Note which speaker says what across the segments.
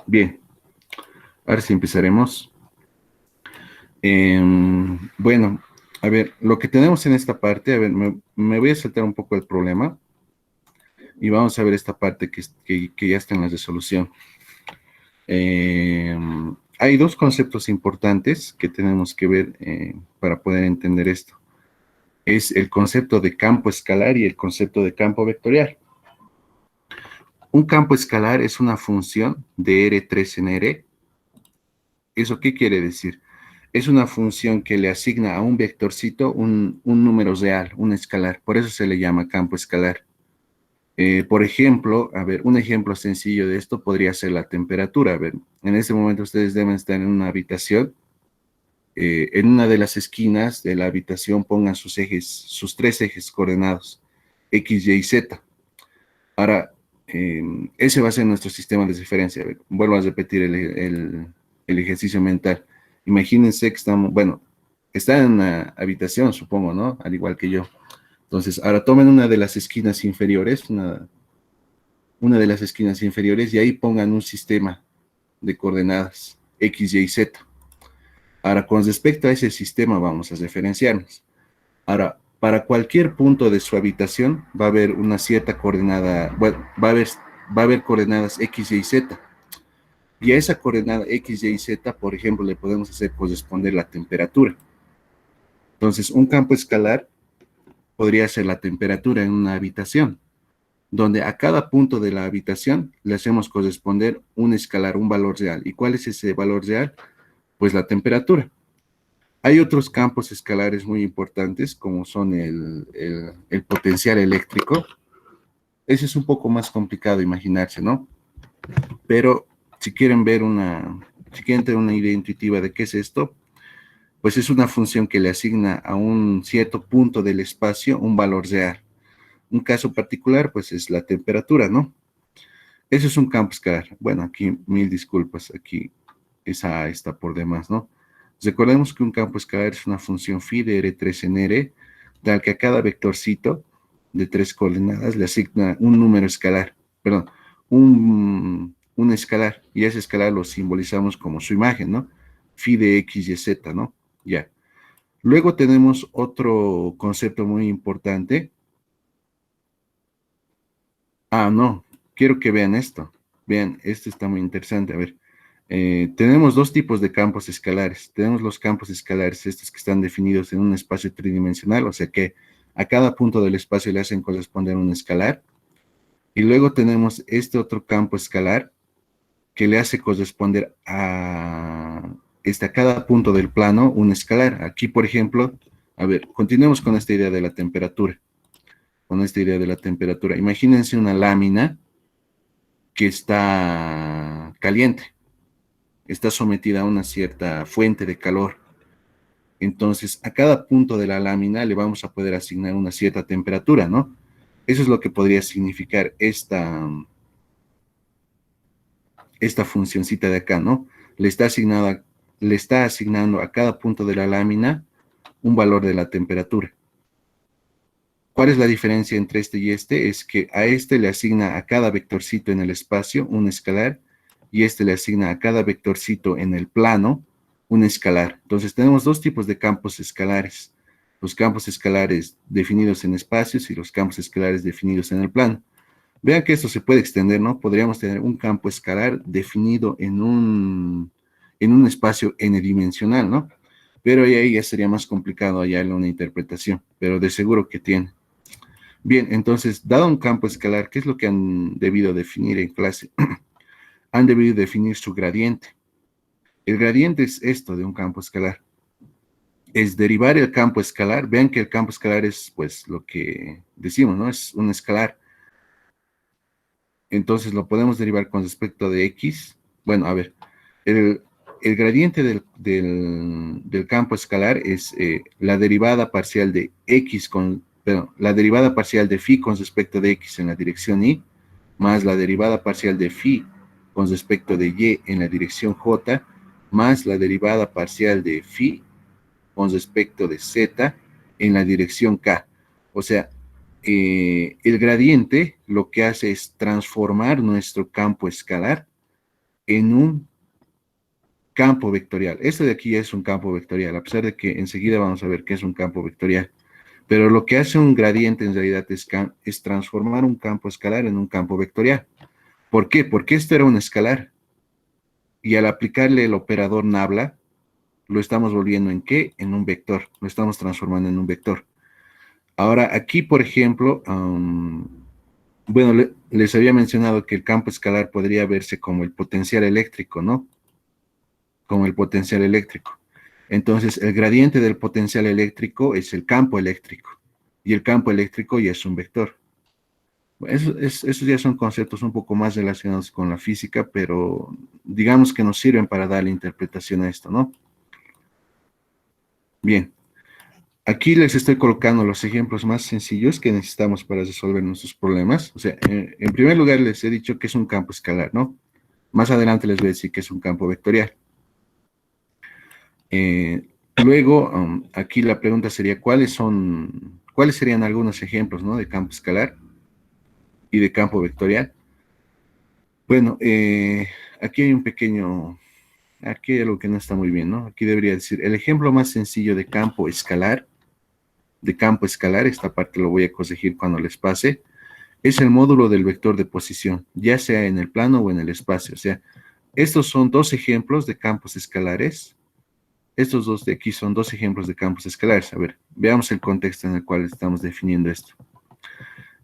Speaker 1: Bien, ahora sí empezaremos. Bueno, a ver, lo que tenemos en esta parte, a ver, me voy a saltar un poco el problema y vamos a ver esta parte que ya está en la resolución. Hay dos conceptos importantes que tenemos que ver para poder entender esto. Es el concepto de campo escalar y el concepto de campo vectorial. Un campo escalar es una función de R3 en R. ¿Eso qué quiere decir? Es una función que le asigna a un vectorcito un número real, un escalar. Por eso se le llama campo escalar. Por ejemplo, a ver, un ejemplo sencillo de esto podría ser la temperatura. A ver, en este momento ustedes deben estar en una habitación. En una de las esquinas de la habitación pongan sus ejes, sus tres ejes coordenados, X, Y y Z. Ahora, ese va a ser nuestro sistema de referencia. A ver, vuelvo a repetir el ejercicio mental. Imagínense que estamos, bueno, está en una habitación, supongo, ¿no? Al igual que yo. Entonces, ahora tomen una de las esquinas inferiores, una de las esquinas inferiores, y ahí pongan un sistema de coordenadas X, Y, Z. Ahora, con respecto a ese sistema, vamos a referenciarnos. Ahora, para cualquier punto de su habitación va a haber una cierta coordenada, bueno, va a haber coordenadas X, Y, Z. Y a esa coordenada X, Y, Z, por ejemplo, le podemos hacer corresponder la temperatura. Entonces, un campo escalar podría ser la temperatura en una habitación, donde a cada punto de la habitación le hacemos corresponder un escalar, un valor real. ¿Y cuál es ese valor real? Pues la temperatura. Hay otros campos escalares muy importantes, como son el potencial eléctrico. Ese es un poco más complicado imaginarse, ¿no? Pero si quieren tener una idea intuitiva de qué es esto, pues es una función que le asigna a un cierto punto del espacio un valor real. Un caso particular, pues es la temperatura, ¿no? Eso es un campo escalar. Bueno, aquí mil disculpas, aquí esa está por demás, ¿no? Recordemos que un campo escalar es una función phi de R3 en R, tal que a cada vectorcito de tres coordenadas le asigna un número escalar, perdón, un escalar, y ese escalar lo simbolizamos como su imagen, ¿no? Phi de X y Z, ¿no? Ya. Luego tenemos otro concepto muy importante. Ah, no, quiero que vean esto. Vean, esto está muy interesante. A ver, tenemos dos tipos de campos escalares. Tenemos los campos escalares, estos que están definidos en un espacio tridimensional, o sea que a cada punto del espacio le hacen corresponder un escalar. Y luego tenemos este otro campo escalar que le hace corresponder a cada punto del plano un escalar. Aquí, por ejemplo, a ver, continuemos con esta idea de la temperatura. Con esta idea de la temperatura. Imagínense una lámina que está caliente, está sometida a una cierta fuente de calor. Entonces, a cada punto de la lámina le vamos a poder asignar una cierta temperatura, ¿no? Eso es lo que podría significar esta funcioncita de acá, ¿no? Le está asignando a cada punto de la lámina un valor de la temperatura. ¿Cuál es la diferencia entre este y este? Es que a este le asigna a cada vectorcito en el espacio un escalar y este le asigna a cada vectorcito en el plano un escalar. Entonces tenemos dos tipos de campos escalares. Los campos escalares definidos en espacios y los campos escalares definidos en el plano. Vean que esto se puede extender, ¿no? Podríamos tener un campo escalar definido en un espacio n-dimensional, ¿no? Pero ahí ya sería más complicado hallarle una interpretación, pero de seguro que tiene. Bien, entonces, dado un campo escalar, ¿qué es lo que han debido definir en clase? Han debido definir su gradiente. El gradiente es esto de un campo escalar. Es derivar el campo escalar. Vean que el campo escalar es, pues, lo que decimos, ¿no? Es un escalar. Entonces, lo podemos derivar con respecto de X. Bueno, a ver, el gradiente del campo escalar es la derivada parcial de X perdón, la derivada parcial de phi con respecto de X en la dirección Y, más la derivada parcial de phi con respecto de Y en la dirección J, más la derivada parcial de phi con respecto de Z en la dirección K. O sea, el gradiente lo que hace es transformar nuestro campo escalar en un campo vectorial. Este de aquí es un campo vectorial, a pesar de que enseguida vamos a ver qué es un campo vectorial. Pero lo que hace un gradiente en realidad es transformar un campo escalar en un campo vectorial. ¿Por qué? Porque esto era un escalar. Y al aplicarle el operador nabla, lo estamos volviendo ¿en qué? En un vector. Lo estamos transformando en un vector. Ahora, aquí, por ejemplo, bueno, les había mencionado que el campo escalar podría verse como el potencial eléctrico, ¿no? Como el potencial eléctrico. Entonces, el gradiente del potencial eléctrico es el campo eléctrico. Y el campo eléctrico ya es un vector. Esos ya son conceptos un poco más relacionados con la física, pero digamos que nos sirven para darle interpretación a esto, ¿no? Bien, aquí les estoy colocando los ejemplos más sencillos que necesitamos para resolver nuestros problemas. O sea, en primer lugar les he dicho que es un campo escalar, ¿no? Más adelante les voy a decir que es un campo vectorial. Luego, aquí la pregunta sería, ¿cuáles serían algunos ejemplos, ¿no? De campo escalar y de campo vectorial? Bueno, aquí hay aquí hay algo que no está muy bien, ¿no? Aquí debería decir, el ejemplo más sencillo de campo escalar, esta parte lo voy a corregir cuando les pase, es el módulo del vector de posición, ya sea en el plano o en el espacio. O sea, estos son dos ejemplos de campos escalares. Estos dos de aquí son dos ejemplos de campos escalares. A ver, veamos el contexto en el cual estamos definiendo esto.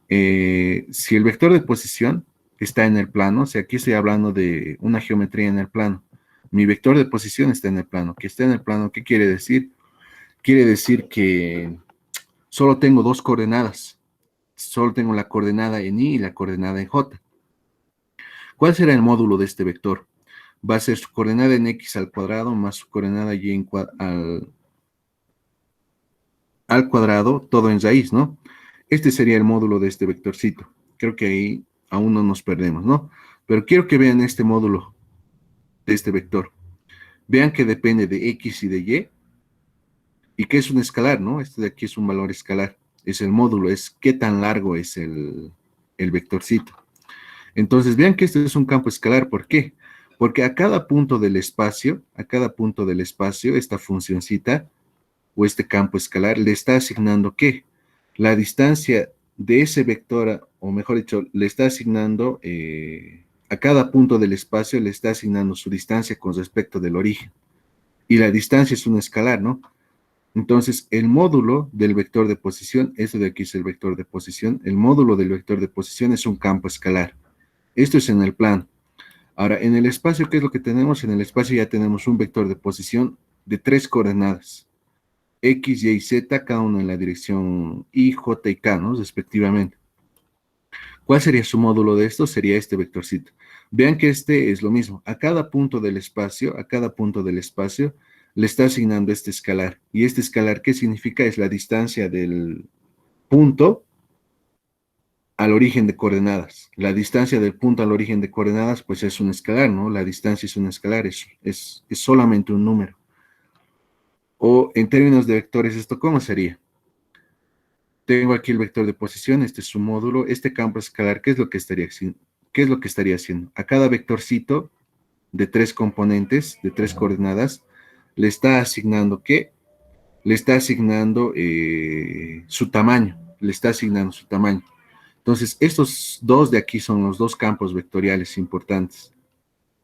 Speaker 1: Si el vector de posición está en el plano, o sea, aquí estoy hablando de una geometría en el plano. Mi vector de posición está en el plano. Que está en el plano, ¿qué quiere decir? Quiere decir que solo tengo dos coordenadas. Solo tengo la coordenada en Y y la coordenada en J. ¿Cuál será el módulo de este vector? Va a ser su coordenada en X al cuadrado más su coordenada Y al cuadrado, todo en raíz, ¿no? Este sería el módulo de este vectorcito. Creo que ahí aún no nos perdemos, ¿no? Pero quiero que vean este módulo de este vector. Vean que depende de X y de y que es un escalar, ¿no? Este de aquí es un valor escalar. Es el módulo, es qué tan largo es el vectorcito. Entonces, vean que este es un campo escalar. ¿Por qué? Porque a cada punto del espacio, esta funcioncita o este campo escalar le está asignando ¿qué? La distancia de ese vector, o mejor dicho, le está asignando a cada punto del espacio, le está asignando su distancia con respecto del origen. Y la distancia es un escalar, ¿no? Entonces, el módulo del vector de posición, este de aquí es el vector de posición, el módulo del vector de posición es un campo escalar. Esto es en el plano. Ahora, en el espacio, ¿qué es lo que tenemos? En el espacio ya tenemos un vector de posición de 3 coordenadas. X, Y y Z, cada uno en la dirección Y, J y K, ¿no? Respectivamente. ¿Cuál sería su módulo de esto? Sería este vectorcito. Vean que este es lo mismo. A cada punto del espacio, le está asignando este escalar. Y este escalar, ¿qué significa? Es la distancia del punto al origen de coordenadas. La distancia del punto al origen de coordenadas, pues es un escalar, ¿no? La distancia es un escalar, es solamente un número. O en términos de vectores, ¿esto cómo sería? Tengo aquí el vector de posición, este es su módulo, este campo escalar, ¿qué es lo que estaría haciendo? ¿Qué es lo que estaría haciendo? A cada vectorcito de 3 componentes, de 3 coordenadas, le está asignando ¿qué? Le está asignando su tamaño, le está asignando su tamaño. Entonces, estos dos de aquí son los dos campos vectoriales importantes.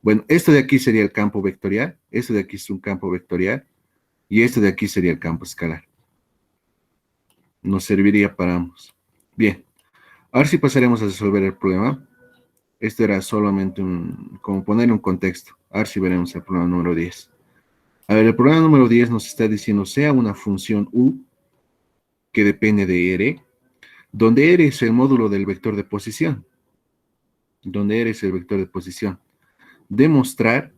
Speaker 1: Bueno, esto de aquí sería el campo vectorial, este de aquí es un campo vectorial, y este de aquí sería el campo escalar. Nos serviría para ambos. Bien, ahora sí pasaremos a resolver el problema. Este era solamente como ponerle un contexto. Ahora sí veremos el problema número 10. A ver, el problema número 10 nos está diciendo, sea una función u que depende de r, donde r es el módulo del vector de posición. Donde r es el vector de posición. Demostrar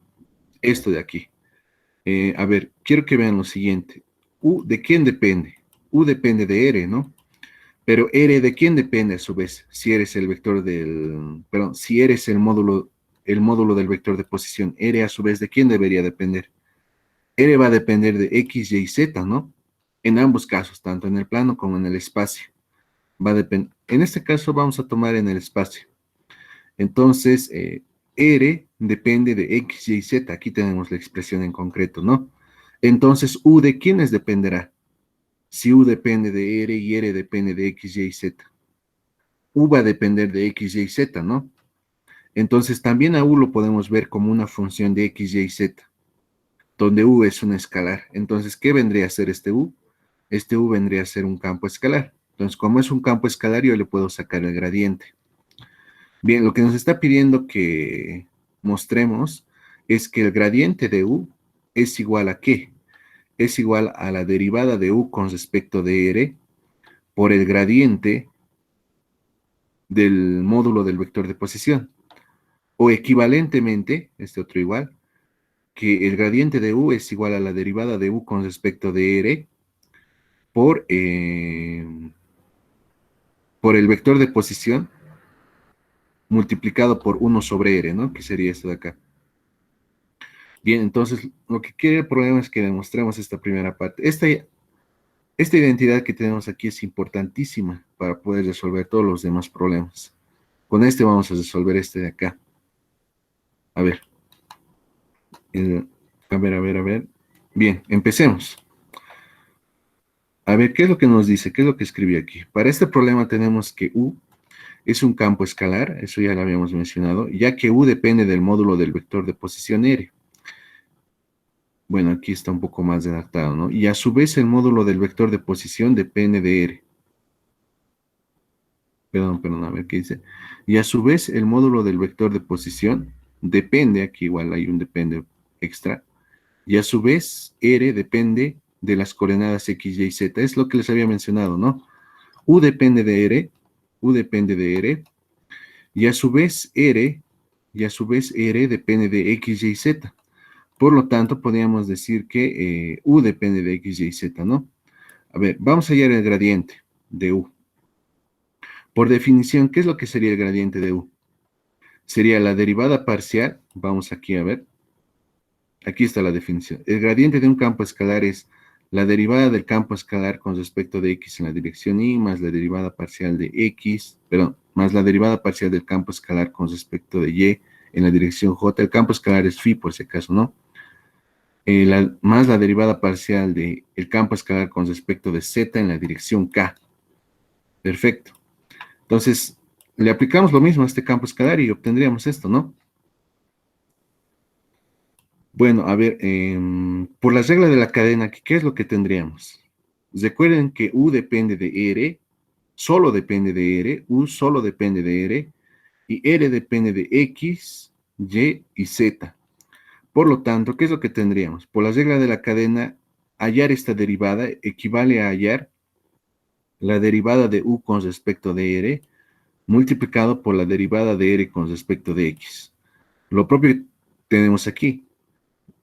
Speaker 1: esto de aquí. A ver, quiero que vean lo siguiente. U, ¿de quién depende? U depende de r, ¿no? Pero R, ¿de quién depende a su vez? Si eres el vector perdón, si eres el módulo del vector de posición, R a su vez, ¿de quién debería depender? R va a depender de X, Y y Z, ¿no? En ambos casos, tanto en el plano como en el espacio. Va a depender. En este caso vamos a tomar en el espacio. Entonces, R depende de X, Y, Z. Aquí tenemos la expresión en concreto, ¿no? Entonces, U de quiénes dependerá. Si U depende de R y R depende de X, Y, Z. U va a depender de X, Y, Z, ¿no? Entonces, también a U lo podemos ver como una función de X, Y, Z, donde U es un escalar. Entonces, ¿qué vendría a ser este U? Este U vendría a ser un campo escalar. Entonces, como es un campo escalar, yo le puedo sacar el gradiente. Bien, lo que nos está pidiendo que mostremos es que el gradiente de U es igual a ¿qué? Es igual a la derivada de U con respecto de R por el gradiente del módulo del vector de posición. O equivalentemente, este otro igual, que el gradiente de U es igual a la derivada de U con respecto de R por, por el vector de posición multiplicado por 1 sobre R, ¿no? Que sería esto de acá. Bien, entonces lo que quiere el problema es que demostremos esta primera parte. Esta identidad que tenemos aquí es importantísima para poder resolver todos los demás problemas. Con este vamos a resolver este de acá. A ver. A ver. Bien, empecemos. A ver, ¿qué es lo que nos dice? ¿Qué es lo que escribí aquí? Para este problema tenemos que U es un campo escalar, eso ya lo habíamos mencionado, ya que U depende del módulo del vector de posición R. Bueno, aquí está un poco más redactado, ¿no? Y a su vez el módulo del vector de posición depende de R. Perdón, a ver qué dice. Y a su vez el módulo del vector de posición depende, aquí igual hay un depende extra, y a su vez R depende de las coordenadas X, Y, Z. Es lo que les había mencionado, ¿no? U depende de R, U depende de R, y a su vez R depende de X, Y, Z. Por lo tanto, podríamos decir que U depende de X, Y, Z, ¿no? A ver, vamos a hallar el gradiente de U. Por definición, ¿qué es lo que sería el gradiente de U? Sería la derivada parcial, vamos aquí a ver, aquí está la definición. El gradiente de un campo escalar es la derivada del campo escalar con respecto de X en la dirección Y, más la derivada parcial de X, perdón, más la derivada parcial del campo escalar con respecto de Y en la dirección J. El campo escalar es phi, por si acaso, ¿no? Más la derivada parcial del campo escalar con respecto de Z en la dirección K. Perfecto. Entonces, le aplicamos lo mismo a este campo escalar y obtendríamos esto, ¿no? Bueno, a ver, por la regla de la cadena, ¿qué es lo que tendríamos? Recuerden que U depende de R, solo depende de R, U solo depende de R, y R depende de X, Y y Z. Por lo tanto, ¿qué es lo que tendríamos? Por la regla de la cadena, hallar esta derivada equivale a hallar la derivada de U con respecto de R multiplicado por la derivada de R con respecto de X. Lo propio tenemos aquí.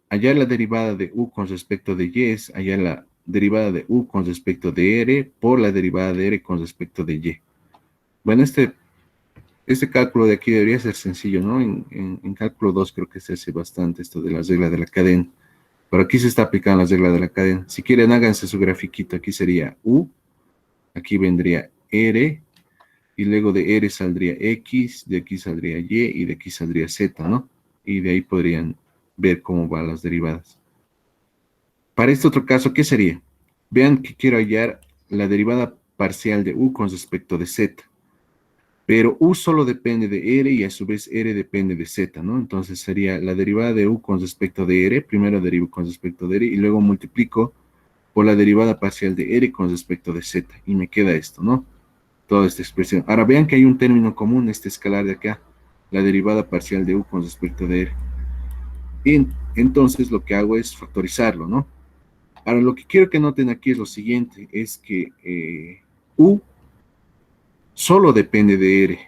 Speaker 1: Hallar la derivada de U con respecto de Y es hallar la derivada de U con respecto de R por la derivada de R con respecto de Y. Bueno, este cálculo de aquí debería ser sencillo, ¿no? En cálculo 2 creo que se hace bastante esto de la regla de la cadena. Pero aquí se está aplicando la regla de la cadena. Si quieren, háganse su grafiquito. Aquí sería U, aquí vendría R, y luego de R saldría X, de aquí saldría Y, y de aquí saldría Z, ¿no? Y de ahí podrían ver cómo van las derivadas. Para este otro caso, ¿qué sería? Vean que quiero hallar la derivada parcial de U con respecto de Z. Pero U solo depende de R y a su vez R depende de Z, ¿no? Entonces sería la derivada de U con respecto de R, primero derivo con respecto de R y luego multiplico por la derivada parcial de R con respecto de Z. Y me queda esto, ¿no? Toda esta expresión. Ahora vean que hay un término común, este escalar de acá, la derivada parcial de U con respecto de R. Y entonces lo que hago es factorizarlo, ¿no? Ahora lo que quiero que noten aquí es lo siguiente, es que U solo depende de R.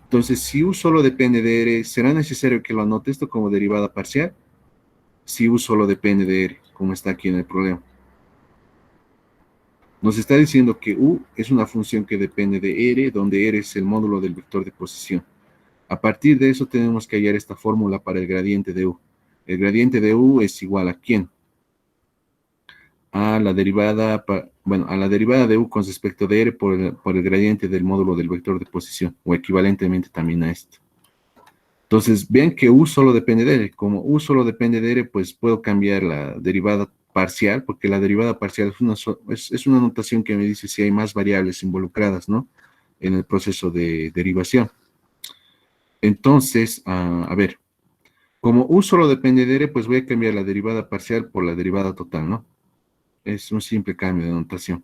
Speaker 1: Entonces, si U solo depende de R, ¿será necesario que lo anote esto como derivada parcial? Si U solo depende de R, como está aquí en el problema. Nos está diciendo que U es una función que depende de R, donde R es el módulo del vector de posición. A partir de eso tenemos que hallar esta fórmula para el gradiente de U. El gradiente de U es igual a ¿quién? A la derivada, a la derivada de U con respecto de R por el gradiente del módulo del vector de posición, o equivalentemente también a esto. Entonces, vean que U solo depende de R. Como U solo depende de R, pues puedo cambiar la derivada parcial, porque la derivada parcial es una notación que me dice si hay más variables involucradas, ¿no? En el proceso de derivación. Entonces, a ver, como U solo depende de R, pues voy a cambiar la derivada parcial por la derivada total, ¿no? Es un simple cambio de notación.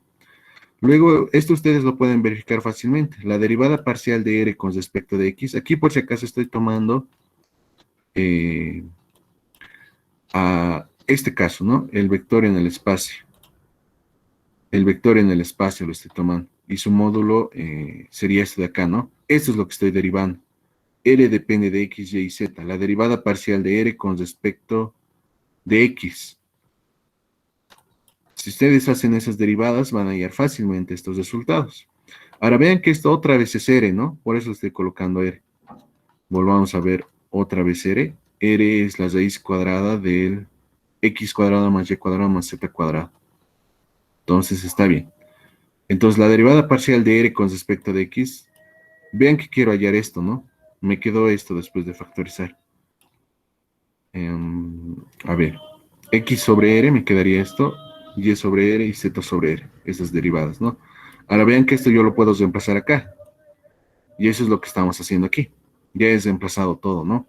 Speaker 1: Luego, esto ustedes lo pueden verificar fácilmente. La derivada parcial de R con respecto de X, aquí por si acaso estoy tomando a este caso, ¿no? El vector en el espacio. El vector en el espacio lo estoy tomando. Y su módulo sería este de acá, ¿no? Esto es lo que estoy derivando. R depende de X, Y y Z. La derivada parcial de R con respecto de X. Si ustedes hacen esas derivadas, van a hallar fácilmente estos resultados. Ahora vean que esto otra vez es R, ¿no? Por eso estoy colocando R. Volvamos a ver otra vez R. R es la raíz cuadrada del X cuadrado más Y cuadrado más Z cuadrado. Entonces está bien. Entonces la derivada parcial de R con respecto de X, vean que quiero hallar esto, ¿no? Me quedó esto después de factorizar. A ver, X sobre R me quedaría esto, Y sobre R y Z sobre R, esas derivadas, ¿no? Ahora vean que esto yo lo puedo reemplazar acá. Y eso es lo que estamos haciendo aquí. Ya es reemplazado todo, ¿no?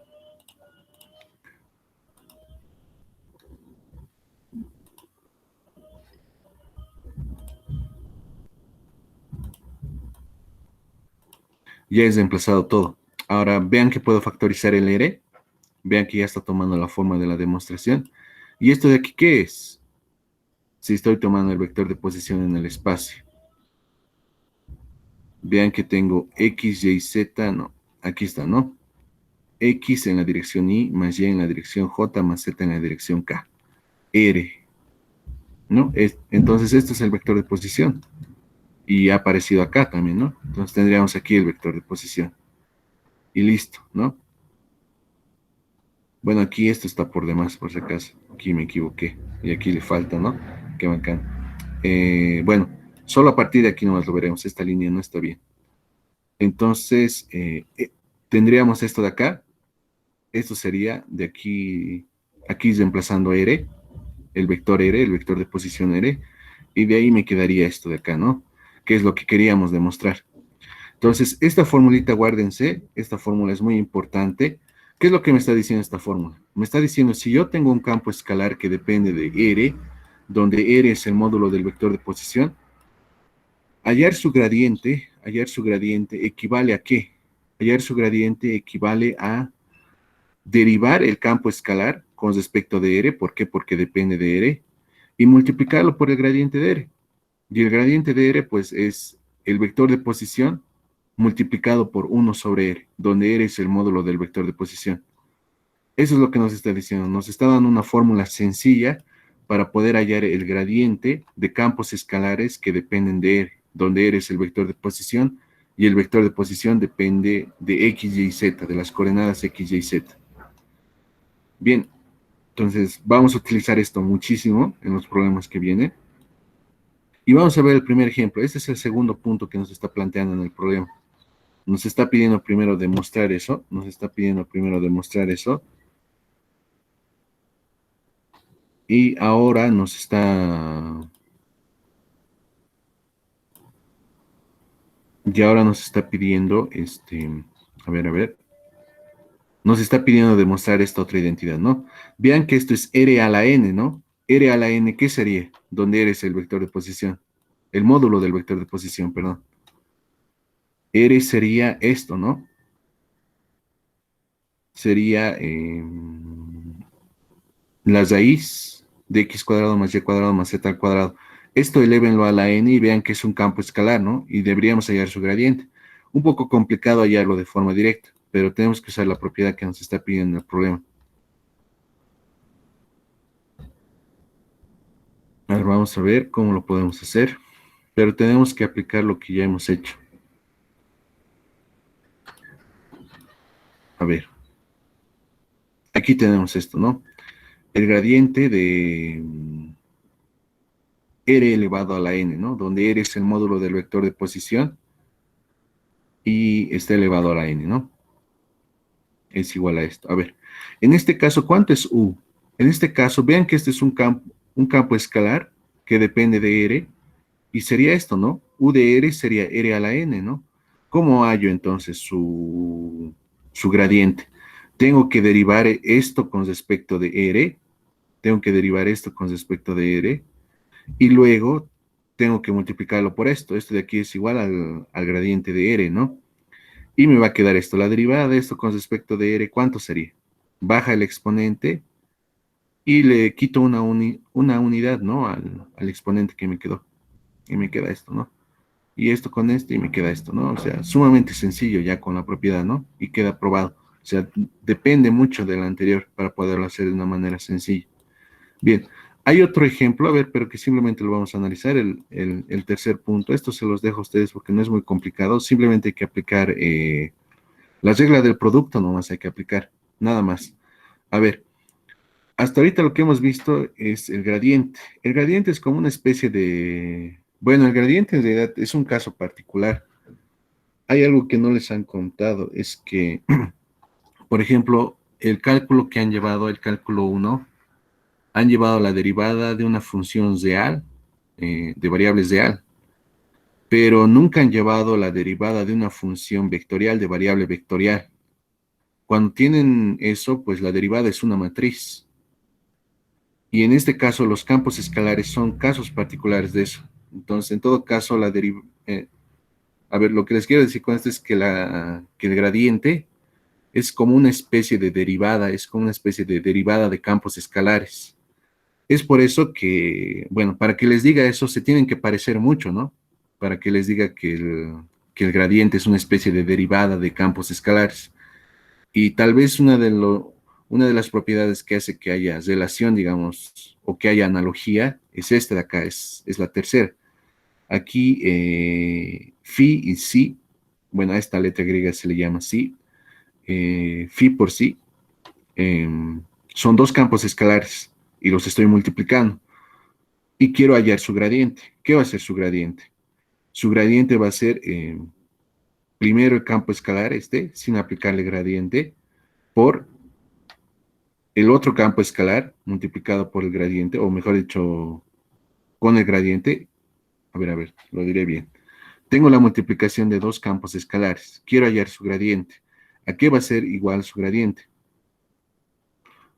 Speaker 1: Ya es reemplazado todo. Ahora vean que puedo factorizar el R. Vean que ya está tomando la forma de la demostración. ¿Y esto de aquí qué es? Si estoy tomando el vector de posición en el espacio. Vean que tengo X, Y, Z, no. Aquí está, ¿no? X en la dirección Y, más Y en la dirección J, más Z en la dirección K. R, ¿no? Entonces, esto es el vector de posición. Y ha aparecido acá también, ¿no? Entonces, tendríamos aquí el vector de posición. Y listo, ¿no? Bueno, aquí esto está por demás, por si acaso. Aquí me equivoqué. Y aquí le falta, ¿no? Qué bacán. Bueno, solo a partir de aquí nomás lo veremos. Esta línea no está bien. Entonces, tendríamos esto de acá. Esto sería de aquí, aquí reemplazando R, el vector R, el vector de posición R, y de ahí me quedaría esto de acá, ¿no? Que es lo que queríamos demostrar. Entonces, esta formulita, guárdense, esta fórmula es muy importante. ¿Qué es lo que me está diciendo esta fórmula? Me está diciendo, si yo tengo un campo escalar que depende de R, donde R es el módulo del vector de posición, hallar su gradiente equivale a qué? Hallar su gradiente equivale a derivar el campo escalar con respecto de R, ¿por qué? Porque depende de R, y multiplicarlo por el gradiente de R. Y el gradiente de R, pues, es el vector de posición multiplicado por 1 sobre R, donde R es el módulo del vector de posición. Eso es lo que nos está diciendo. Nos está dando una fórmula sencilla para poder hallar el gradiente de campos escalares que dependen de R, donde R es el vector de posición y el vector de posición depende de X, Y, Z, de las coordenadas X, Y, Z. Bien, entonces vamos a utilizar esto muchísimo en los problemas que vienen. Y vamos a ver el primer ejemplo. Este es el segundo punto que nos está planteando en el problema. Nos está pidiendo primero demostrar eso. Nos está pidiendo primero demostrar eso. Y ahora nos está... Y ahora nos está pidiendo, a ver, nos está pidiendo demostrar esta otra identidad, ¿no? Vean que esto es R a la N, ¿no? R a la N, ¿qué sería? Donde R es el vector de posición. El módulo del vector de posición, perdón. R sería esto, ¿no? Sería la raíz de x cuadrado más y cuadrado más z al cuadrado. Esto elévenlo a la n y vean que es un campo escalar, ¿no? Y deberíamos hallar su gradiente. Un poco complicado hallarlo de forma directa, pero tenemos que usar la propiedad que nos está pidiendo el problema. Ahora vamos a ver cómo lo podemos hacer, pero tenemos que aplicar lo que ya hemos hecho. A ver, aquí tenemos esto, ¿no? El gradiente de r elevado a la n, ¿no? Donde r es el módulo del vector de posición y está elevado a la n, ¿no? es igual a esto. A ver, en este caso, ¿cuánto es U? En este caso, vean que este es un campo escalar que depende de R, y sería esto, ¿no? U de R sería R a la N, ¿no? ¿Cómo hallo entonces su gradiente? Tengo que derivar esto con respecto de R, tengo que derivar esto con respecto de R, y luego tengo que multiplicarlo por esto. Esto de aquí es igual al gradiente de R, ¿no? Y me va a quedar esto. La derivada de esto con respecto de R, ¿cuánto sería? Baja el exponente y le quito una unidad, ¿no? Al exponente que me quedó. Y me queda esto, ¿no? Y esto con esto y me queda esto, ¿no? O sea, sumamente sencillo ya con la propiedad, ¿no? Y queda probado. O sea, depende mucho del anterior para poderlo hacer de una manera sencilla. Bien, hay otro ejemplo, a ver, pero que simplemente lo vamos a analizar, el tercer punto. Esto se los dejo a ustedes porque no es muy complicado, simplemente hay que aplicar la regla del producto, nomás hay que aplicar, nada más. A ver, hasta ahorita lo que hemos visto es el gradiente. El gradiente es como una especie de... Bueno, el gradiente en realidad es un caso particular. Hay algo que no les han contado, es que, por ejemplo, el cálculo que han llevado, el cálculo uno, han llevado la derivada de una función real, de variables real, pero nunca han llevado la derivada de una función vectorial de variable vectorial. Cuando tienen eso, pues la derivada es una matriz. Y en este caso, los campos escalares son casos particulares de eso. Entonces, en todo caso, a ver, lo que les quiero decir con esto es que el gradiente es como una especie de derivada, es como una especie de derivada de campos escalares. Es por eso que, bueno, para que les diga eso, se tienen que parecer mucho, ¿no? Para que les diga que el gradiente es una especie de derivada de campos escalares. Y tal vez una de las propiedades que hace que haya relación, digamos, o que haya analogía, es esta de acá, es la tercera. Aquí, phi y psi, bueno, a esta letra griega se le llama psi, phi por psi, eh, son dos campos escalares y los estoy multiplicando. Y quiero hallar su gradiente. ¿Qué va a ser su gradiente? Su gradiente va a ser primero el campo escalar, sin aplicarle gradiente, por el otro campo escalar multiplicado por el gradiente, o mejor dicho, con el gradiente. A ver, lo diré bien. Tengo la multiplicación de dos campos escalares. Quiero hallar su gradiente. ¿A qué va a ser igual su gradiente?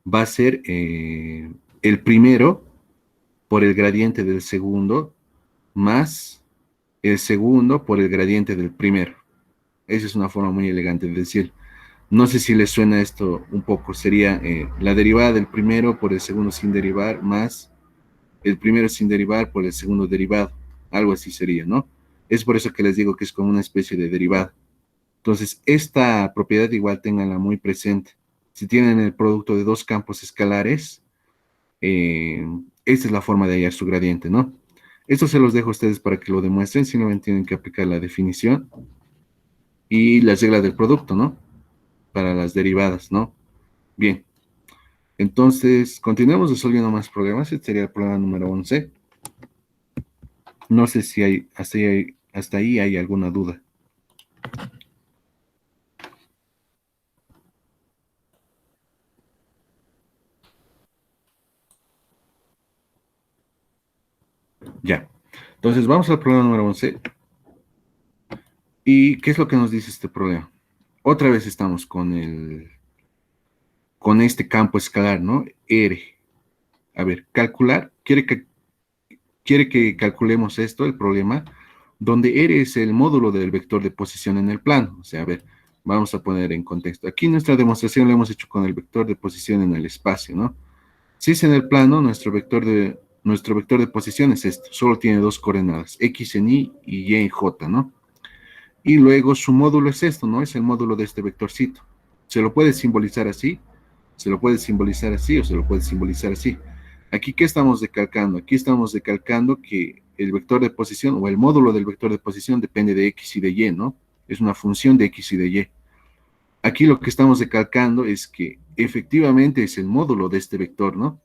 Speaker 1: Va a ser el primero por el gradiente del segundo más el segundo por el gradiente del primero. Esa es una forma muy elegante de decir. No sé si les suena esto un poco. Sería la derivada del primero por el segundo sin derivar más el primero sin derivar por el segundo derivado. Algo así sería, ¿no? Es por eso que les digo que es como una especie de derivada. Entonces, esta propiedad igual ténganla muy presente. Si tienen el producto de dos campos escalares, eh, esta es la forma de hallar su gradiente, ¿no? Esto se los dejo a ustedes para que lo demuestren, simplemente tienen que aplicar la definición y las reglas del producto, ¿no? Para las derivadas, ¿no? Bien, entonces continuemos resolviendo más problemas. Este sería el problema número 11. No sé si hasta ahí hay alguna duda. Ya, entonces vamos al problema número 11. ¿Y qué es lo que nos dice este problema? Otra vez estamos con este campo escalar, ¿no? R. A ver, calcular, quiere que calculemos esto, el problema, donde R es el módulo del vector de posición en el plano. O sea, a ver, vamos a poner en contexto. Aquí nuestra demostración la hemos hecho con el vector de posición en el espacio, ¿no? Si es en el plano, nuestro vector de posición es esto. Solo tiene dos coordenadas, X en Y y Y en J, ¿no? Y luego su módulo es esto, ¿no? Es el módulo de este vectorcito. Se lo puede simbolizar así, se lo puede simbolizar así o se lo puede simbolizar así. Aquí, ¿qué estamos decalcando? Aquí estamos decalcando que el vector de posición o el módulo del vector de posición depende de X y de Y, ¿no? Es una función de X y de Y. Aquí lo que estamos decalcando es que efectivamente es el módulo de este vector, ¿no?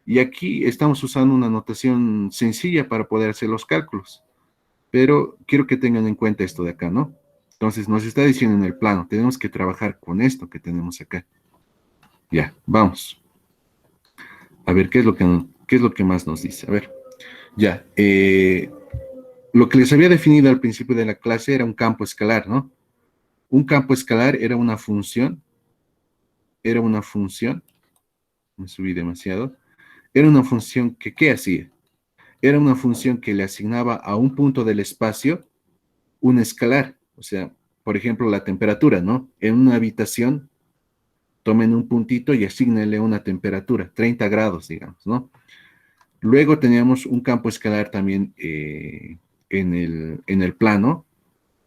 Speaker 1: Y aquí estamos usando una notación sencilla para poder hacer los cálculos. Pero quiero que tengan en cuenta esto de acá, ¿no? Entonces nos está diciendo en el plano, tenemos que trabajar con esto que tenemos acá. Ya, vamos. A ver, qué es lo que más nos dice? A ver, ya. Lo que les había definido al principio de la clase era un campo escalar, ¿no? Un campo escalar era una función, me subí demasiado, era una función que, ¿qué hacía? Era una función que le asignaba a un punto del espacio un escalar, o sea, por ejemplo, la temperatura, ¿no? En una habitación, tomen un puntito y asignenle una temperatura, 30 grados, digamos, ¿no? Luego teníamos un campo escalar también en el plano,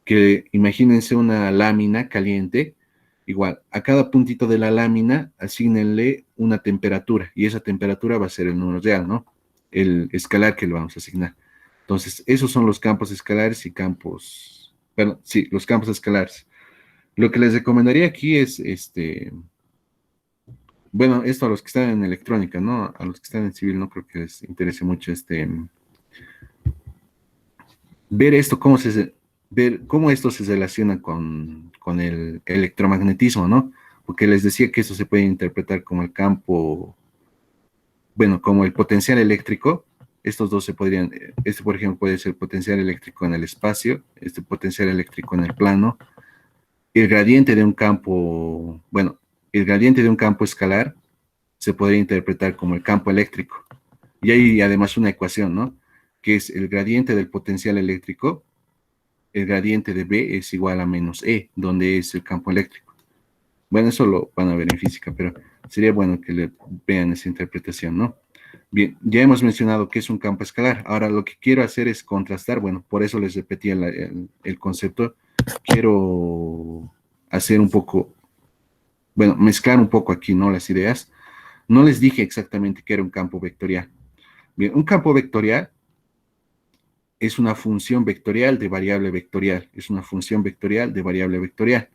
Speaker 1: que imagínense una lámina caliente, igual, a cada puntito de la lámina asignenle una temperatura, y esa temperatura va a ser el número real, ¿no? El escalar que le vamos a asignar. Entonces, esos son los campos escalares y campos, perdón, sí, los campos escalares. Lo que les recomendaría aquí es, bueno, esto a los que están en electrónica, ¿no? A los que están en civil no creo que les interese mucho ver esto, ver cómo esto se relaciona con el electromagnetismo, ¿no? Porque les decía que eso se puede interpretar como el campo, bueno, como el potencial eléctrico. Estos dos se podrían, este por ejemplo puede ser potencial eléctrico en el espacio, este potencial eléctrico en el plano, el gradiente de un campo, bueno, el gradiente de un campo escalar se podría interpretar como el campo eléctrico. Y hay además una ecuación, ¿no? Que es el gradiente del potencial eléctrico, el gradiente de B es igual a menos E, donde es el campo eléctrico. Bueno, eso lo van a ver en física, pero sería bueno que le vean esa interpretación, ¿no? Bien, ya hemos mencionado que es un campo escalar. Ahora lo que quiero hacer es contrastar, bueno, por eso les repetía el concepto. Quiero hacer un poco, bueno, mezclar un poco aquí, ¿no? Las ideas. No les dije exactamente que era un campo vectorial. Bien, un campo vectorial es una función vectorial de variable vectorial. Es una función vectorial de variable vectorial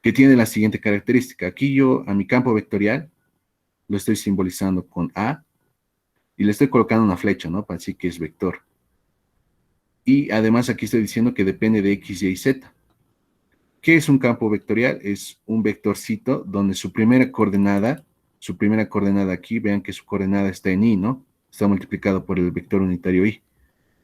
Speaker 1: que tiene la siguiente característica. Aquí yo a mi campo vectorial lo estoy simbolizando con A y le estoy colocando una flecha, ¿no? Para decir que es vector. Y además aquí estoy diciendo que depende de X, Y, Z. ¿Qué es un campo vectorial? Es un vectorcito donde su primera coordenada aquí, vean que su coordenada está en Y, ¿no? Está multiplicado por el vector unitario Y.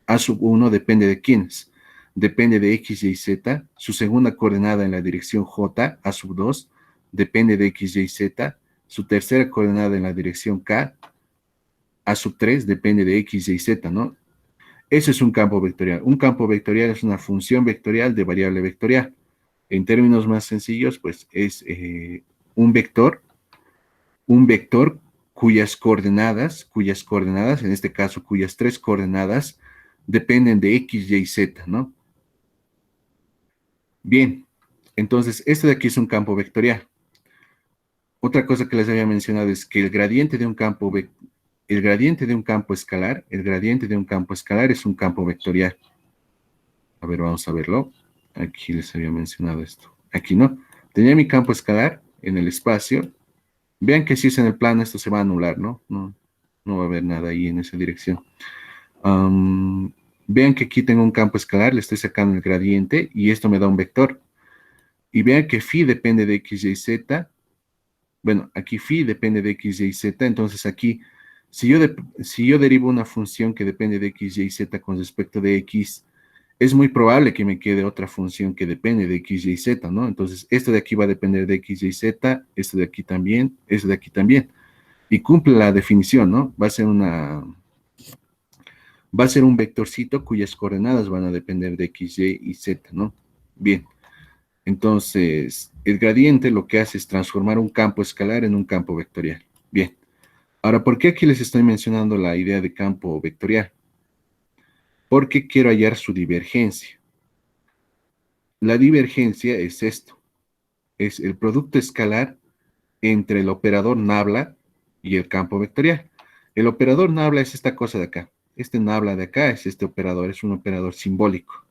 Speaker 1: A sub 1 depende de quiénes. Depende de X, Y, Z. Su segunda coordenada en la dirección J, A sub 2, depende de X, Y, Z. Su tercera coordenada en la dirección K, A sub 3, depende de X, Y, Z, ¿no? Eso es un campo vectorial. Un campo vectorial es una función vectorial de variable vectorial. En términos más sencillos, pues es un vector, un vector cuyas coordenadas, en este caso, cuyas tres coordenadas dependen de X, Y, Z, ¿no? Bien, entonces, esto de aquí es un campo vectorial. Otra cosa que les había mencionado es que el gradiente de un campo escalar, el gradiente de un campo escalar es un campo vectorial. A ver, vamos a verlo. Aquí les había mencionado esto. Aquí no. Tenía mi campo escalar en el espacio. Vean que si es en el plano, esto se va a anular, ¿no? No va a haber nada ahí en esa dirección. Vean que aquí tengo un campo escalar, le estoy sacando el gradiente y esto me da un vector. Y vean que phi depende de x, y, z. Bueno, aquí phi depende de x, y, z. Entonces aquí, si yo derivo una función que depende de x, y, z con respecto de x, es muy probable que me quede otra función que depende de x, y, z, ¿no? Entonces, esto de aquí va a depender de x, y, z, esto de aquí también, esto de aquí también. Y cumple la definición, ¿no? Va a ser un vectorcito cuyas coordenadas van a depender de x, y, z, ¿no? Bien. Entonces, el gradiente lo que hace es transformar un campo escalar en un campo vectorial. Bien. Ahora, ¿por qué aquí les estoy mencionando la idea de campo vectorial? Porque quiero hallar su divergencia. La divergencia es esto. Es el producto escalar entre el operador nabla y el campo vectorial. El operador nabla es esta cosa de acá. Este nabla de acá es este operador, es un operador simbólico.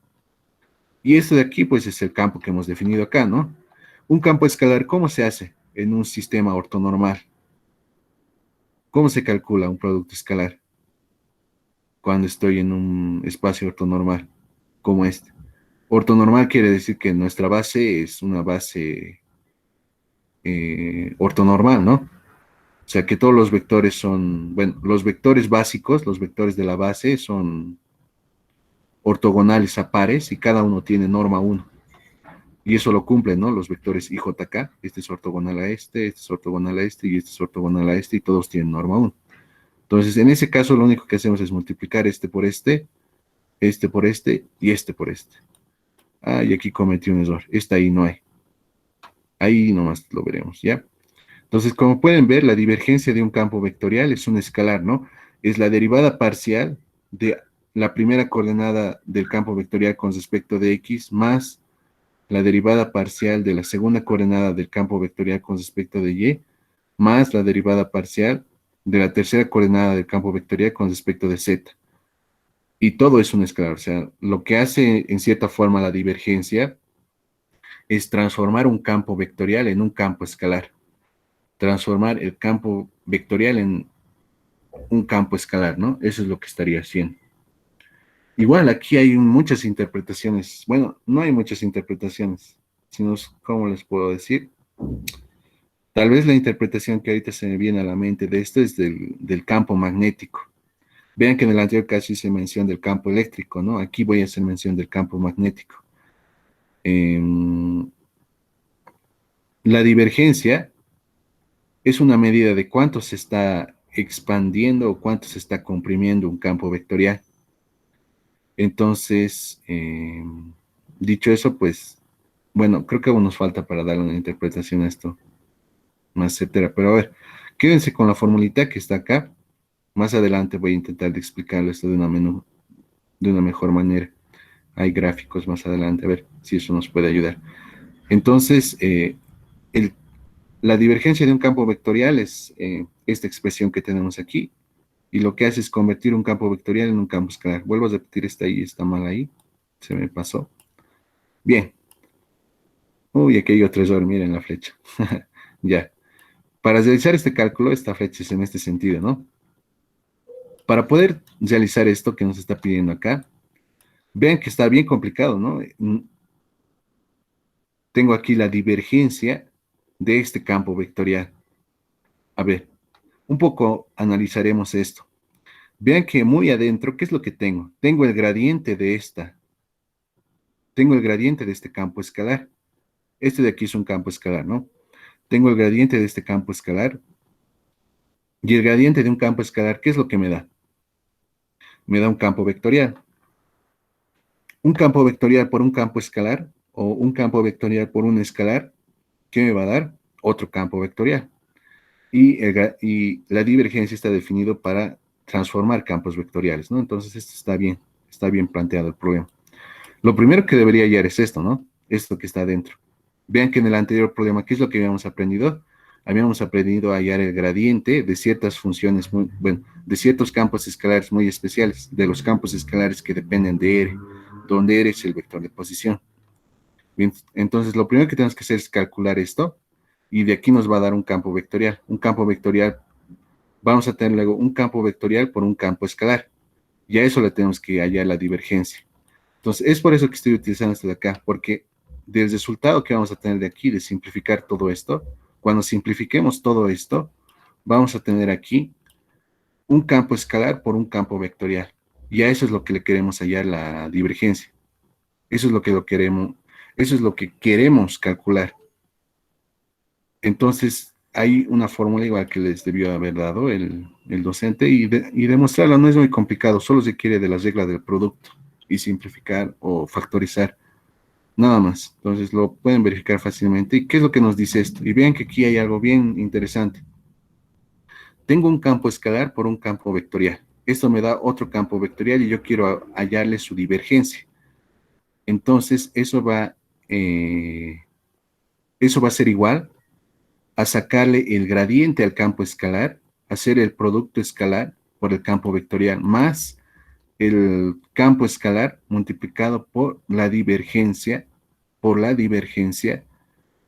Speaker 1: Y esto de aquí, pues, es el campo que hemos definido acá, ¿no? Un campo escalar, ¿cómo se hace en un sistema ortonormal? ¿Cómo se calcula un producto escalar cuando estoy en un espacio ortonormal como este? Ortonormal quiere decir que nuestra base es una base ortonormal, ¿no? O sea, que todos los vectores son, bueno, los vectores básicos, los vectores de la base son ortogonales a pares y cada uno tiene norma uno. Y eso lo cumplen, ¿no? Los vectores IJK, este es ortogonal a este es ortogonal a este y este es ortogonal a este y todos tienen norma uno. Entonces, en ese caso, lo único que hacemos es multiplicar este por este y este por este. Ah, y aquí cometí un error. Esta ahí no hay. Ahí nomás lo veremos, ¿ya? Entonces, como pueden ver, la divergencia de un campo vectorial es un escalar, ¿no? Es la derivada parcial de la primera coordenada del campo vectorial con respecto de x más la derivada parcial de la segunda coordenada del campo vectorial con respecto de y más la derivada parcial de la tercera coordenada del campo vectorial con respecto de z. Y todo es un escalar, o sea, lo que hace en cierta forma la divergencia es transformar un campo vectorial en un campo escalar. Transformar el campo vectorial en un campo escalar, ¿no? Eso es lo que estaría haciendo. Igual aquí hay muchas interpretaciones. Bueno, no hay muchas interpretaciones, sino, ¿cómo les puedo decir? Tal vez la interpretación que ahorita se me viene a la mente de esto es del campo magnético. Vean que en el anterior caso hice mención del campo eléctrico, ¿no? Aquí voy a hacer mención del campo magnético. La divergencia es una medida de cuánto se está expandiendo o cuánto se está comprimiendo un campo vectorial. Entonces, dicho eso, pues, bueno, creo que aún nos falta para darle una interpretación a esto más certera. Pero a ver, quédense con la formulita que está acá. Más adelante voy a intentar de explicarlo esto de una mejor manera. Hay gráficos más adelante, a ver si eso nos puede ayudar. Entonces, el la divergencia de un campo vectorial es esta expresión que tenemos aquí, y lo que hace es convertir un campo vectorial en un campo escalar. Vuelvo a repetir, esta ahí está mal ahí, se me pasó. Bien. Uy, aquí hay otro error, miren la flecha. Ya. Para realizar este cálculo, esta flecha es en este sentido, ¿no? Para poder realizar esto que nos está pidiendo acá, vean que está bien complicado, ¿no? Tengo aquí la divergencia de este campo vectorial. A ver, un poco analizaremos esto. Vean que muy adentro, ¿qué es lo que tengo? Tengo el gradiente de tengo el gradiente de este campo escalar. Este de aquí es un campo escalar, ¿no? Tengo el gradiente de este campo escalar. Y el gradiente de un campo escalar, ¿qué es lo que me da? Me da un campo vectorial. Un campo vectorial por un campo escalar o un campo vectorial por un escalar, ¿qué me va a dar? Otro campo vectorial. Y la divergencia está definido para transformar campos vectoriales, ¿no? Entonces, esto está bien planteado el problema. Lo primero que debería hallar es esto, ¿no? Esto que está adentro. Vean que en el anterior problema, ¿qué es lo que habíamos aprendido? Habíamos aprendido a hallar el gradiente de ciertas funciones, bueno, de ciertos campos escalares muy especiales, de los campos escalares que dependen de R, donde R es el vector de posición. Bien, entonces, lo primero que tenemos que hacer es calcular esto, y de aquí nos va a dar un campo vectorial. Un campo vectorial, vamos a tener luego un campo vectorial por un campo escalar. Y a eso le tenemos que hallar la divergencia. Entonces, es por eso que estoy utilizando esto de acá, porque del resultado que vamos a tener de aquí, de simplificar todo esto, cuando simplifiquemos todo esto, vamos a tener aquí un campo escalar por un campo vectorial. Y a eso es lo que le queremos hallar la divergencia. Eso es lo queremos, eso es lo que queremos calcular. Entonces, hay una fórmula igual que les debió haber dado el docente y demostrarla no es muy complicado, solo se quiere de las reglas del producto y simplificar o factorizar. Nada más. Entonces lo pueden verificar fácilmente. ¿Y qué es lo que nos dice esto? Y vean que aquí hay algo bien interesante. Tengo un campo escalar por un campo vectorial. Esto me da otro campo vectorial y yo quiero hallarle su divergencia. Entonces eso va a ser igual a sacarle el gradiente al campo escalar, hacer el producto escalar por el campo vectorial más el campo escalar multiplicado por la divergencia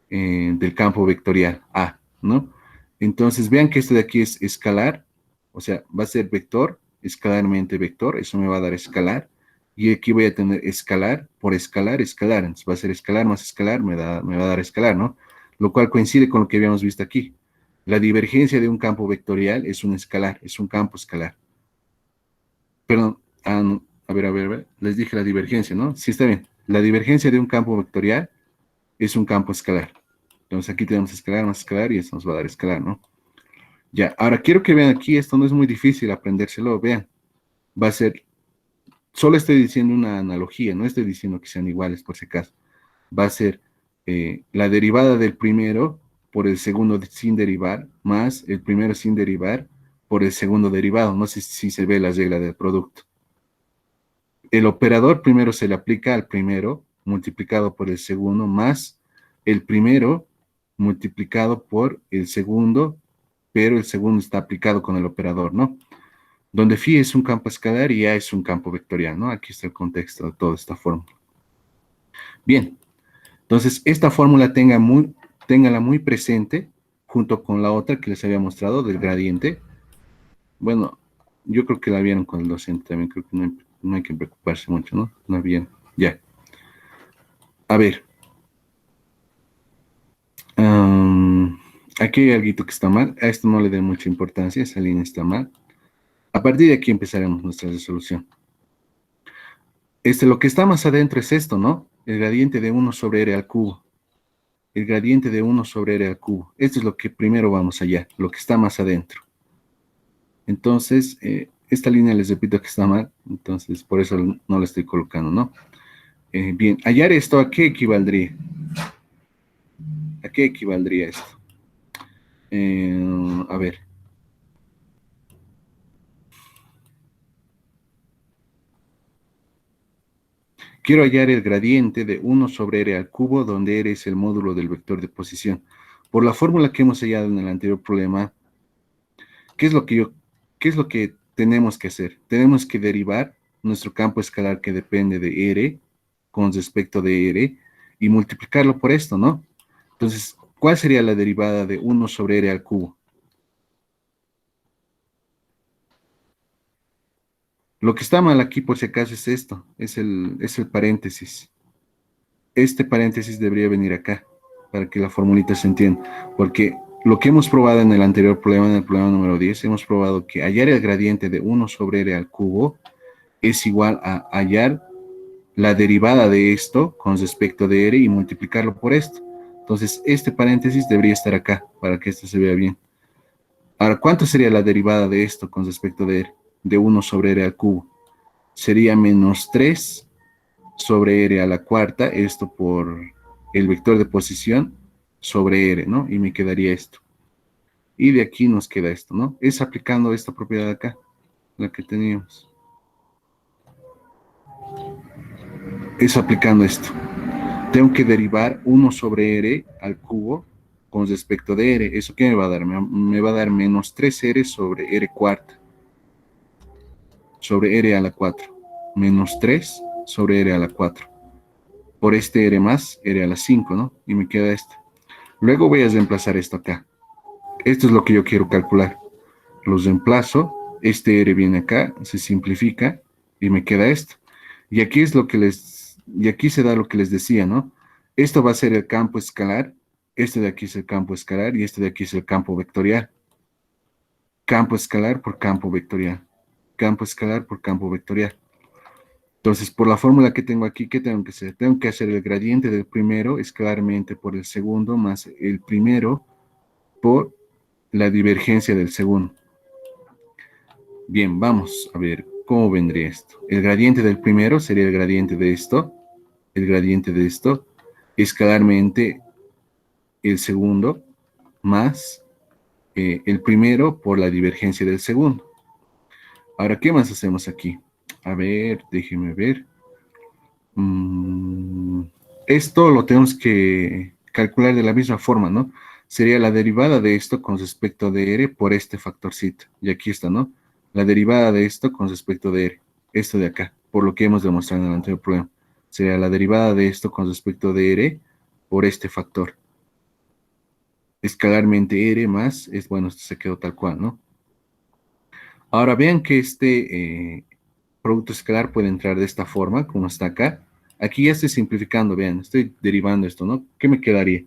Speaker 1: del campo vectorial A, ¿no? Entonces, vean que esto de aquí es escalar, o sea, va a ser vector, escalarmente vector, eso me va a dar escalar, Y aquí voy a tener escalar por escalar, escalar. Entonces va a ser escalar más escalar, me va a dar escalar, ¿no? Lo cual coincide con lo que habíamos visto aquí. La divergencia de un campo vectorial es un escalar, es un campo escalar. Perdón, no, a ver, les dije la divergencia, ¿no? Sí, está bien. La divergencia de un campo vectorial es un campo escalar. Entonces aquí tenemos escalar más escalar y esto nos va a dar escalar, ¿no? Ya, ahora quiero que vean aquí, esto no es muy difícil aprendérselo, vean. Va a ser, solo estoy diciendo una analogía, no estoy diciendo que sean iguales por si acaso. Va a ser la derivada del primero por el segundo sin derivar, más el primero sin derivar por el segundo derivado. No sé si se ve la regla del producto. El operador primero se le aplica al primero multiplicado por el segundo más el primero multiplicado por el segundo, pero el segundo está aplicado con el operador, ¿no? Donde phi es un campo escalar y A es un campo vectorial, ¿no? Aquí está el contexto de toda esta fórmula. Bien, entonces esta fórmula téngala muy presente junto con la otra que les había mostrado del gradiente. Bueno, yo creo que la vieron con el docente también, creo que no hay que preocuparse mucho, ¿no? La vieron, ya. A ver, aquí hay algo que está mal, a esto no le dé mucha importancia, esa línea está mal. A partir de aquí empezaremos nuestra resolución. Lo que está más adentro es esto, ¿no? El gradiente de 1 sobre r al cubo. El gradiente de 1 sobre r al cubo. Esto es lo que primero vamos allá, lo que está más adentro. Entonces, esta línea les repito que está mal, entonces por eso no la estoy colocando, ¿no? Bien, hallar esto, ¿a qué equivaldría? ¿A qué equivaldría esto? A ver. Quiero hallar el gradiente de 1 sobre r al cubo, donde r es el módulo del vector de posición. Por la fórmula que hemos hallado en el anterior problema, ¿qué es lo qué es lo que tenemos que hacer? Tenemos que derivar nuestro campo escalar que depende de r con respecto de r y multiplicarlo por esto, ¿no? Entonces, ¿cuál sería la derivada de 1 sobre r al cubo? Lo que está mal aquí, por si acaso, es esto, es el paréntesis. Este paréntesis debería venir acá, para que la formulita se entienda, porque lo que hemos probado en el anterior problema, en el problema número 10, hemos probado que hallar el gradiente de 1 sobre r al cubo es igual a hallar la derivada de esto con respecto de r y multiplicarlo por esto. Entonces, este paréntesis debería estar acá, para que esto se vea bien. Ahora, ¿cuánto sería la derivada de esto con respecto de r? De 1 sobre r al cubo. Sería menos 3 sobre r a la cuarta, esto por el vector de posición sobre r, ¿no? Y me quedaría esto. Y de aquí nos queda esto, ¿no? Es aplicando esta propiedad acá, la que teníamos. Es aplicando esto. Tengo que derivar 1 sobre r al cubo con respecto de r. ¿Eso qué me va a dar? Me va a dar menos 3r sobre r cuarta, sobre r a la 4. Menos 3 sobre r a la 4. Por este r más, r a la 5, ¿no? Y me queda esto. Luego voy a reemplazar esto acá. Esto es lo que yo quiero calcular. Los reemplazo. Este r viene acá, se simplifica y me queda esto. Y aquí es lo que y aquí se da lo que les decía, ¿no? Esto va a ser el campo escalar, este de aquí es el campo escalar y este de aquí es el campo vectorial. Campo escalar por campo vectorial. Campo escalar por campo vectorial. Entonces, por la fórmula que tengo aquí, ¿qué tengo que hacer? Tengo que hacer el gradiente del primero escalarmente por el segundo más el primero por la divergencia del segundo. Bien, vamos a ver cómo vendría esto. El gradiente del primero sería el gradiente de esto, escalarmente el segundo, más el primero por la divergencia del segundo. Ahora, ¿qué más hacemos aquí? A ver, déjenme ver. Esto lo tenemos que calcular de la misma forma, ¿no? Sería la derivada de esto con respecto de r por este factorcito. Y aquí está, ¿no? La derivada de esto con respecto de r. Esto de acá, por lo que hemos demostrado en el anterior problema. Sería la derivada de esto con respecto de r por este factor. Escalarmente r más, bueno, esto se quedó tal cual, ¿no? Ahora vean que producto escalar puede entrar de esta forma, como está acá. Aquí ya estoy simplificando, vean, estoy derivando esto, ¿no? ¿Qué me quedaría?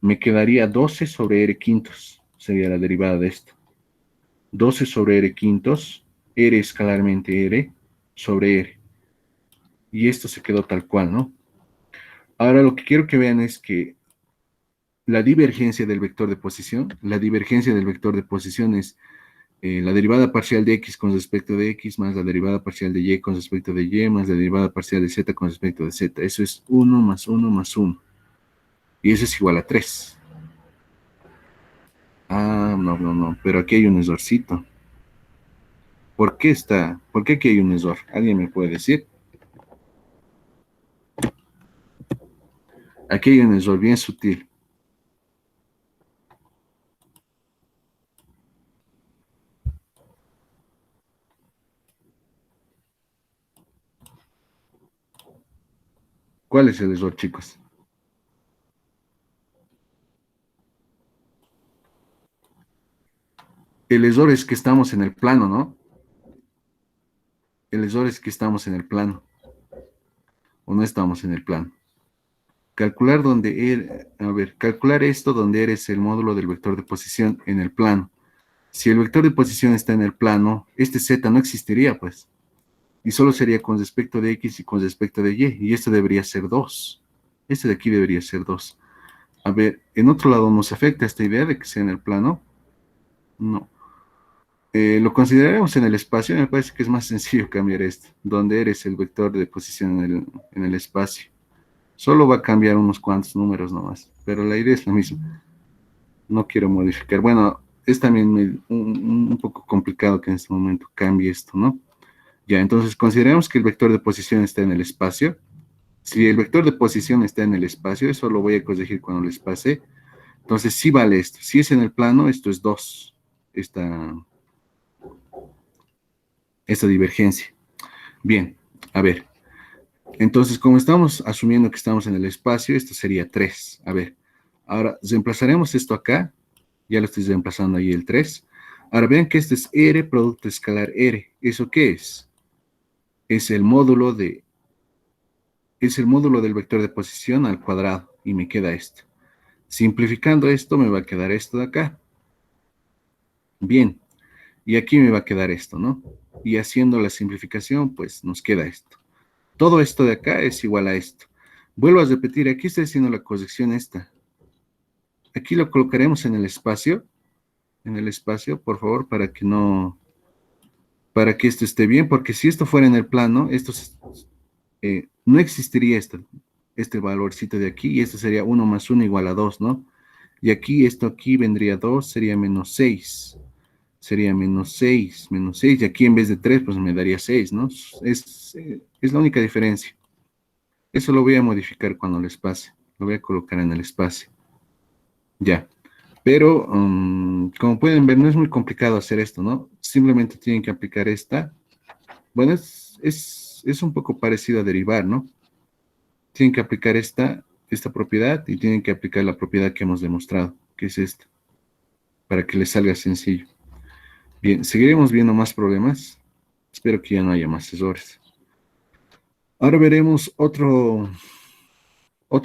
Speaker 1: Me quedaría 12 sobre r quintos, sería la derivada de esto. 12 sobre r quintos, r escalarmente r sobre r. Y esto se quedó tal cual, ¿no? Ahora lo que quiero que vean es que la divergencia del vector de posición, la divergencia del vector de posición es la derivada parcial de x con respecto de x más la derivada parcial de y con respecto de y más la derivada parcial de z con respecto de z. Eso es 1 más 1 más 1. Y eso es igual a 3. Ah, no, no, no, pero aquí hay un errorcito. ¿Por qué aquí hay un error? ¿Alguien me puede decir? Aquí hay un error bien sutil. ¿Cuál es el error, chicos? El error es que estamos en el plano, ¿no? El error es que estamos en el plano, o no estamos en el plano. Calcular calcular esto donde eres el módulo del vector de posición en el plano. Si el vector de posición está en el plano, este z no existiría, pues. Y solo sería con respecto de x y con respecto de y. Y esto debería ser 2. Este de aquí debería ser 2. A ver, ¿en otro lado nos afecta esta idea de que sea en el plano? No. Lo consideraremos en el espacio. Me parece que es más sencillo cambiar esto. Donde eres el vector de posición en el espacio. Solo va a cambiar unos cuantos números nomás. Pero la idea es la misma. No quiero modificar. Bueno, es también un poco complicado que en este momento cambie esto, ¿no? Ya, entonces consideremos que el vector de posición está en el espacio. Si el vector de posición está en el espacio, eso lo voy a corregir cuando les pase. Entonces sí vale esto. Si es en el plano, esto es 2. Esta divergencia. Bien, a ver. Entonces, como estamos asumiendo que estamos en el espacio, esto sería 3. A ver, ahora reemplazaremos esto acá. Ya lo estoy reemplazando ahí el 3. Ahora vean que este es R producto escalar R. ¿Eso qué es? Es el módulo del vector de posición al cuadrado. Y me queda esto. Simplificando esto, me va a quedar esto de acá. Bien. Y aquí me va a quedar esto, ¿no? Y haciendo la simplificación, pues nos queda esto. Todo esto de acá es igual a esto. Vuelvo a repetir, aquí estoy haciendo la corrección esta. Aquí lo colocaremos en el espacio, por favor, para que esto esté bien, porque si esto fuera en el plano, no existiría este valorcito de aquí, y esto sería 1 más 1 igual a 2, ¿no? Y aquí, esto aquí vendría 2, sería menos 6. Sería menos 6, y aquí en vez de 3, pues me daría 6, ¿no? Es la única diferencia. Eso lo voy a modificar cuando les pase. Lo voy a colocar en el espacio. Ya. Pero, como pueden ver, no es muy complicado hacer esto, ¿no? Simplemente tienen que aplicar esta. Bueno, es un poco parecido a derivar, ¿no? Tienen que aplicar esta propiedad y tienen que aplicar la propiedad que hemos demostrado, que es esta, para que les salga sencillo. Bien, seguiremos viendo más problemas. Espero que ya no haya más errores. Ahora veremos otro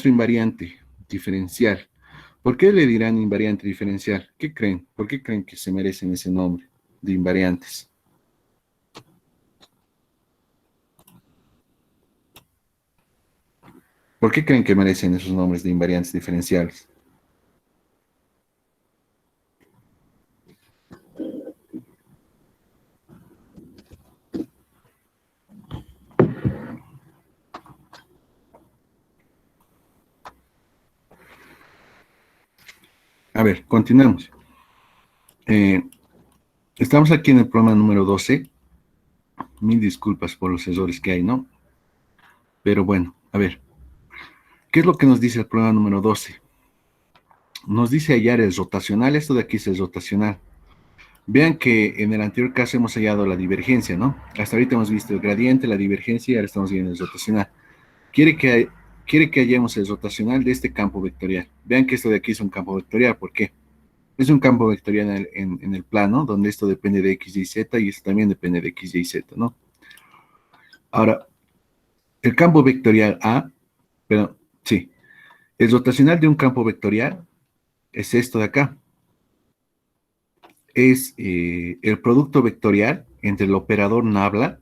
Speaker 1: invariante diferencial. ¿Por qué le dirán invariante diferencial? ¿Qué creen? ¿Por qué creen que se merecen ese nombre de invariantes? ¿Por qué creen que merecen esos nombres de invariantes diferenciales? A ver, continuemos. Eh, Estamos aquí en el problema número 12. Mil disculpas por los errores que hay, ¿no? Pero bueno, a ver. ¿Qué es lo que nos dice el problema número 12? Nos dice hallar el rotacional. Esto de aquí es el rotacional. Vean que en el anterior caso hemos hallado la divergencia, ¿no? Hasta ahorita hemos visto el gradiente, la divergencia y ahora estamos viendo el rotacional. Quiere que, quiere que hallemos el rotacional de este campo vectorial. Vean que esto de aquí es un campo vectorial. ¿Por qué? Es un campo vectorial en el plano, donde esto depende de x, y z, y esto también depende de x, y z, ¿no? Ahora, el campo vectorial A, pero sí, el rotacional de un campo vectorial es esto de acá. Es el producto vectorial entre el operador nabla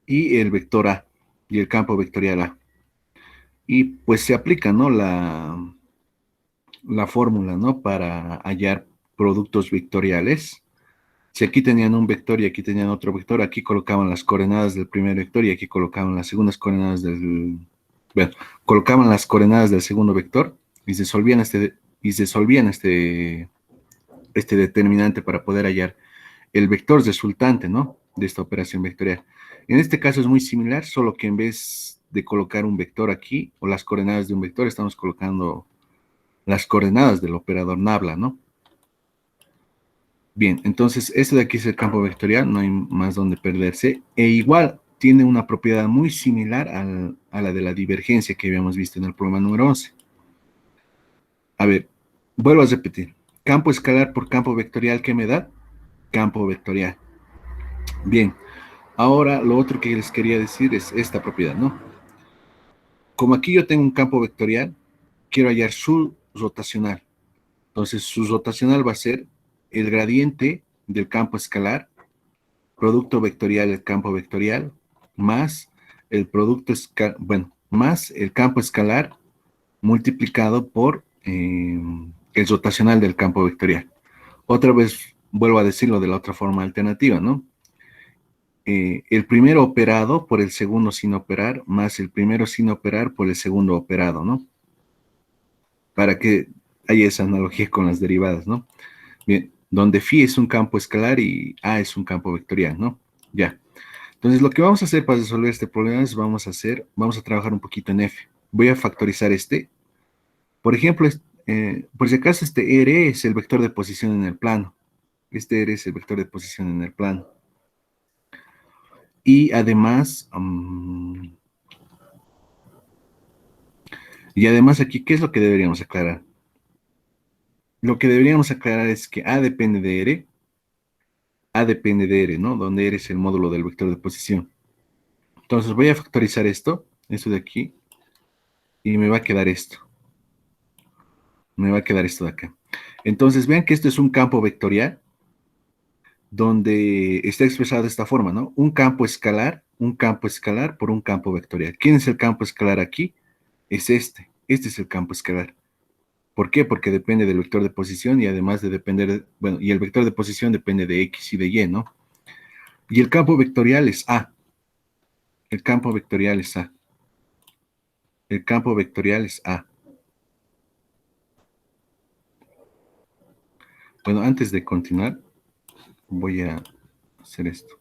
Speaker 1: y el vector A, y el campo vectorial A. Y pues se aplica, ¿no? La fórmula, ¿no? Para hallar productos vectoriales. Si aquí tenían un vector y aquí tenían otro vector, aquí colocaban las coordenadas del primer vector y aquí colocaban las segundas coordenadas bueno, colocaban las coordenadas del segundo vector y resolvían este determinante para poder hallar el vector resultante, ¿no? De esta operación vectorial. En este caso es muy similar, solo que en vez de colocar un vector aquí o las coordenadas de un vector, estamos colocando las coordenadas del operador nabla, ¿no? Bien, entonces este de aquí es el campo vectorial, no hay más donde perderse, e igual tiene una propiedad muy similar a la de la divergencia que habíamos visto en el problema número 11. A ver, vuelvo a repetir, campo escalar por campo vectorial, ¿qué me da? Campo vectorial. Bien, ahora lo otro que les quería decir es esta propiedad, ¿no? Como aquí yo tengo un campo vectorial, quiero hallar su rotacional. Entonces su rotacional va a ser el gradiente del campo escalar, producto vectorial del campo vectorial, más el producto escalar, bueno, más el campo escalar multiplicado por el rotacional del campo vectorial. Otra vez vuelvo a decirlo de la otra forma alternativa, ¿no? El primero operado por el segundo sin operar, más el primero sin operar por el segundo operado, ¿no? Para que haya esa analogía con las derivadas, ¿no? Bien, donde phi es un campo escalar y A es un campo vectorial, ¿no? Ya. Entonces, lo que vamos a hacer para resolver este problema es vamos a trabajar un poquito en F. Voy a factorizar este. Por ejemplo, por si acaso, este R es el vector de posición en el plano. Este R es el vector de posición en el plano. Y además aquí, ¿qué es lo que deberíamos aclarar? Lo que deberíamos aclarar es que A depende de R, A depende de R, ¿no? Donde R es el módulo del vector de posición. Entonces voy a factorizar esto de aquí, y me va a quedar esto. Me va a quedar esto de acá. Entonces vean que esto es un campo vectorial, donde está expresado de esta forma, ¿no? Un campo escalar por un campo vectorial. ¿Quién es el campo escalar aquí? Es este. Este es el campo escalar. ¿Por qué? Porque depende del vector de posición y además de depender, bueno, y el vector de posición depende de X y de Y, ¿no? Y el campo vectorial es A. El campo vectorial es A. El campo vectorial es A. Bueno, antes de continuar, voy a hacer esto.